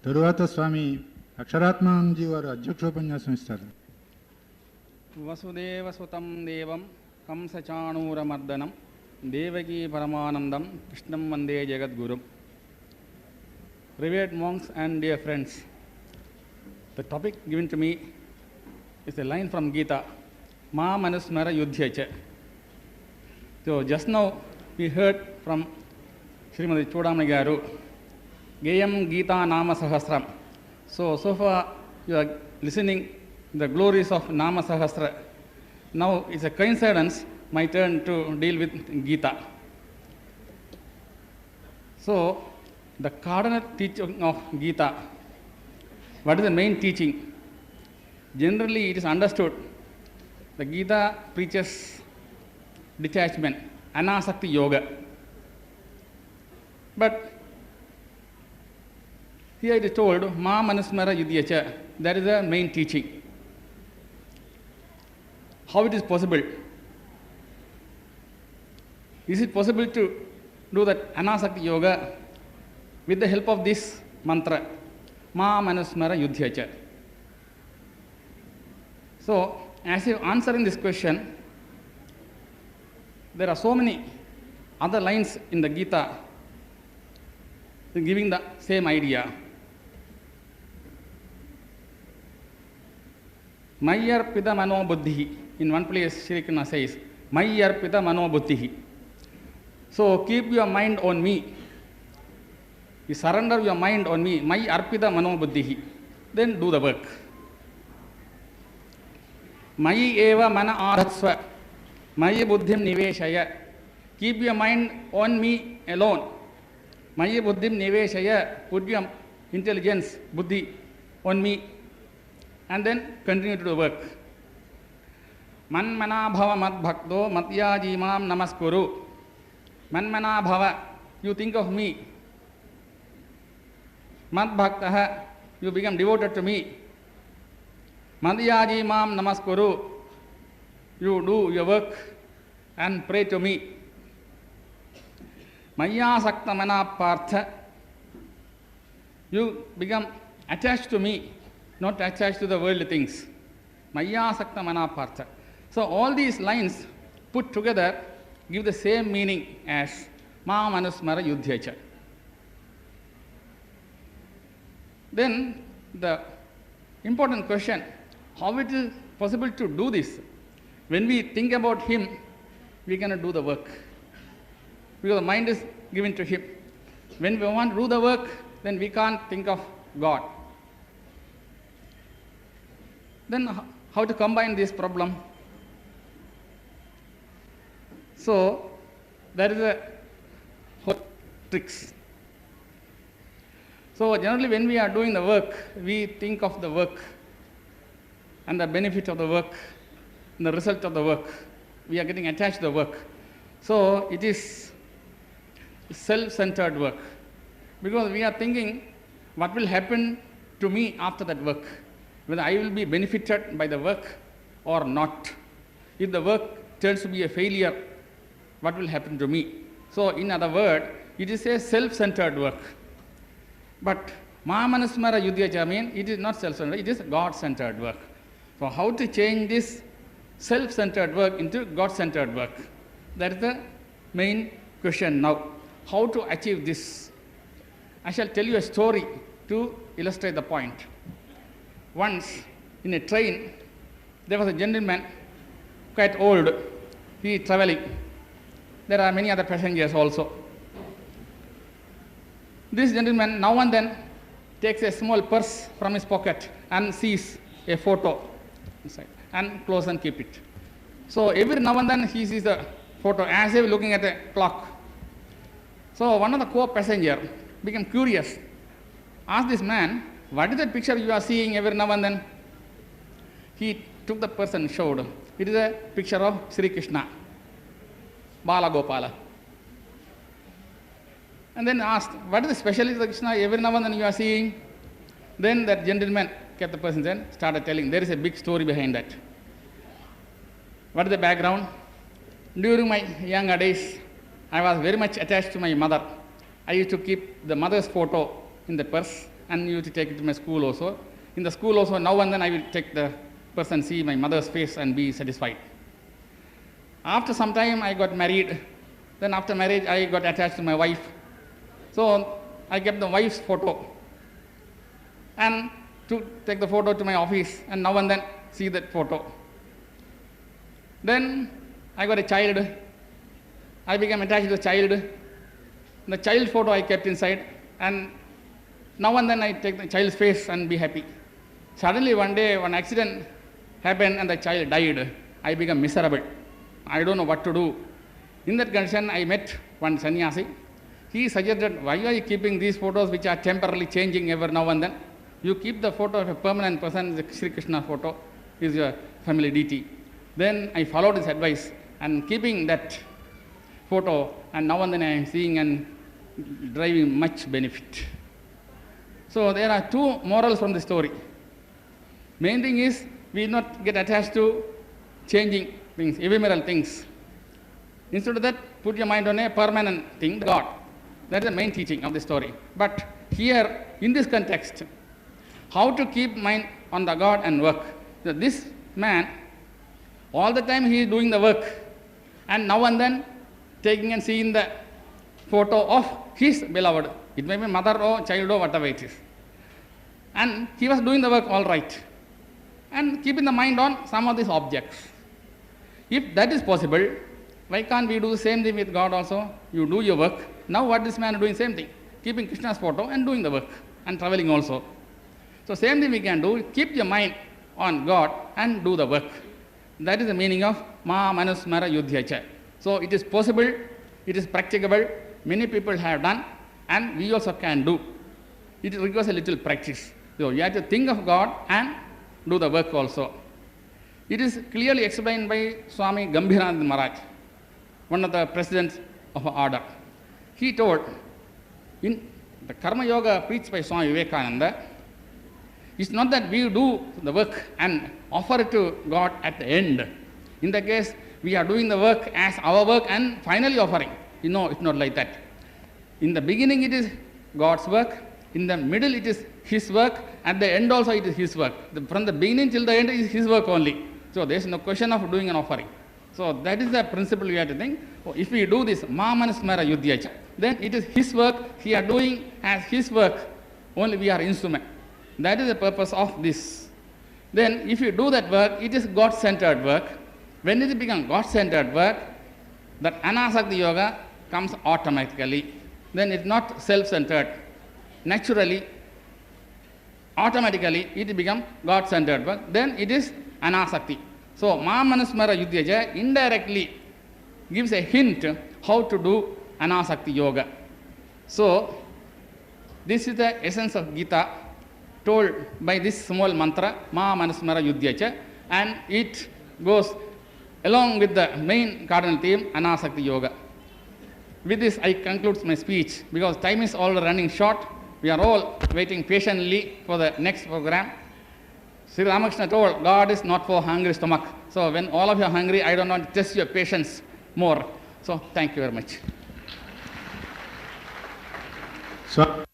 తరువాత స్వామి అక్షరాత్మానందజీ వారు అధ్యక్షోపన్యాసం ఇస్తారు. వసుదేవసుతం దేవం కంసచాణూరమర్దనం దేవకీ పరమానందం కృష్ణం వందే జగద్గురుం. Revered monks and dear friends, the topic given to me is a line from Gita, Ma Manusmara Yudhyacha. So just now we heard from Srimati Chodamani Garu, Geyam Gita Nama Sahasram. So far you are listening the glories of Nama Sahasra. Now it's a coincidence, my turn to deal with Gita. So the cardinal teaching of Gita, what is the main teaching? Generally it is understood the Gita preaches detachment, anasakti yoga. But here it is told, Ma Manusmara Yudhyacha, that is the main teaching. How it is possible? Is it possible to do that anasakti yoga with the help of this mantra, Ma Manusmara Yudhyacha? So, as you answer in this question, there are so many other lines in the Gita giving the same idea. Mayyarpita mano buddhihi. In one place, Shri Krishna says, Mayyarpita mano buddhihi. So, keep your mind on me. You surrender your mind on me. Mayyarpita mano buddhihi. Then do the work. Mayi eva mana aratsva. Mayi buddhim niveshaya. Keep your mind on me alone. Mayi buddhim niveshaya. Put your intelligence, buddhi, on me. And then continue to do work. Manmana bhava mad bhakto matyaji mam namaskuru. Manmana bhava, you think of me. Mad bhaktaha, you become devoted to me. Madhyaji mam namaskuru, you do your work and pray to me. Maya sakta mana partha, you become attached to me, not attached to the worldly things. Maya sakta mana partha. So all these lines put together give the same meaning as Ma Manusmara Yudhyacha. Then the important question, how it is possible to do this? When we think about him, we cannot do the work, because the mind is given to him. When we want to do the work, then we can't think of God. Then how to combine this problem? So there is a whole tricks. So generally when we are doing the work, we think of the work and the benefit of the work and the result of the work. We are getting attached to the work. So it is self-centered work, because we are thinking what will happen to me after that work, whether I will be benefited by the work or not. If the work turns to be a failure, what will happen to me? So in other words, it is a self-centered work. But Ma Manusmara Yudhyacha means it is not self-centered, it is God-centered work. So how to change this self-centered work into God-centered work? That is the main question now. How to achieve this? I shall tell you a story to illustrate the point. Once in a train, there was a gentleman, quite old. He is traveling. There are many other passengers also. This gentleman now and then takes a small purse from his pocket and sees a photo inside and close and keep it. So every now and then he sees the photo as if looking at a clock. So one of the co-passenger became curious, asked this man, what is that picture you are seeing every now and then? He took the purse and showed. It is a picture of Sri Krishna, Bala Gopala. And then asked, what is the speciality of Krishna every now and then you are seeing? Then that gentleman kept the person and started telling, there is a big story behind that. What is the background? During my younger days, I was very much attached to my mother. I used to keep the mother's photo in the purse and used to take it to my school also. In the school also, now and then I will take the person, see my mother's face and be satisfied. After some time, I got married. Then after marriage, I got attached to my wife. So I kept the wife's photo and to take the photo to my office and now and then see that photo. Then I got a child. I became attached to the child. The child photo I kept inside, and now and then I take the child's face and be happy. Suddenly one day, one accident happened and the child died. I became miserable. I don't know what to do. In that condition, I met one sannyasi. He suggested, why are you keeping these photos which are temporarily changing every now and then? You keep the photo of a permanent person, the Sri Krishna photo is your family deity. Then I followed his advice and keeping that photo, and now and then I am seeing and deriving much benefit. So there are two morals from the story. Main thing is we not get attached to changing things, ephemeral things. Instead of that, put your mind on a permanent thing, God. That is the main teaching of the story. But here, in this context, how to keep mind on the God and work. So this man, all the time he is doing the work, and now and then taking and seeing the photo of his beloved. It may be mother or child or whatever it is. And he was doing the work all right, and keeping the mind on some of these objects. If that is possible, why can't we do the same thing with God also? You do your work. Now what this man is doing, same thing. Keeping Krishna's photo and doing the work and traveling also. So same thing we can do, keep your mind on God and do the work. That is the meaning of Ma Manusmara Yudhyacha. So it is possible, it is practicable, many people have done, and we also can do. It requires a little practice. So you have to think of God and do the work also. It is clearly explained by Swami Gambhiranand Maharaj, one of the presidents of our order. He told, in the Karma Yoga preached by Swami Vivekananda, it's not that we do the work and offer it to God at the end. In the case, we are doing the work as our work and finally offering. You know, it's not like that. In the beginning, it is God's work. In the middle, it is His work. At the end also, it is His work. From the beginning till the end, it is His work only. So there is no question of doing an offering. So that is the principle we have to think. If we do this, Ma Manusmara Yudhyacha, then it is His work. He are doing as His work. Only we are instrument. That is the purpose of this. Then if you do that work, it is God-centered work. When it becomes God-centered work, that Anasakti Yoga comes automatically. Then it's not self-centered. Naturally, automatically, it becomes God-centered work. Then it is Anasakti. So, Ma Manusmara Yudhyacha indirectly gives a hint how to do Anasakti Yoga. So, this is the essence of Gita told by this small mantra, Ma Manusmara Yudhyacha, and it goes along with the main cardinal theme, Anasakti Yoga. With this, I conclude my speech because time is all running short. We are all waiting patiently for the next program. Sri Ramakrishna told, God is not for hungry stomach. So when all of you are hungry, I don't want to test your patience more. So thank you very much. So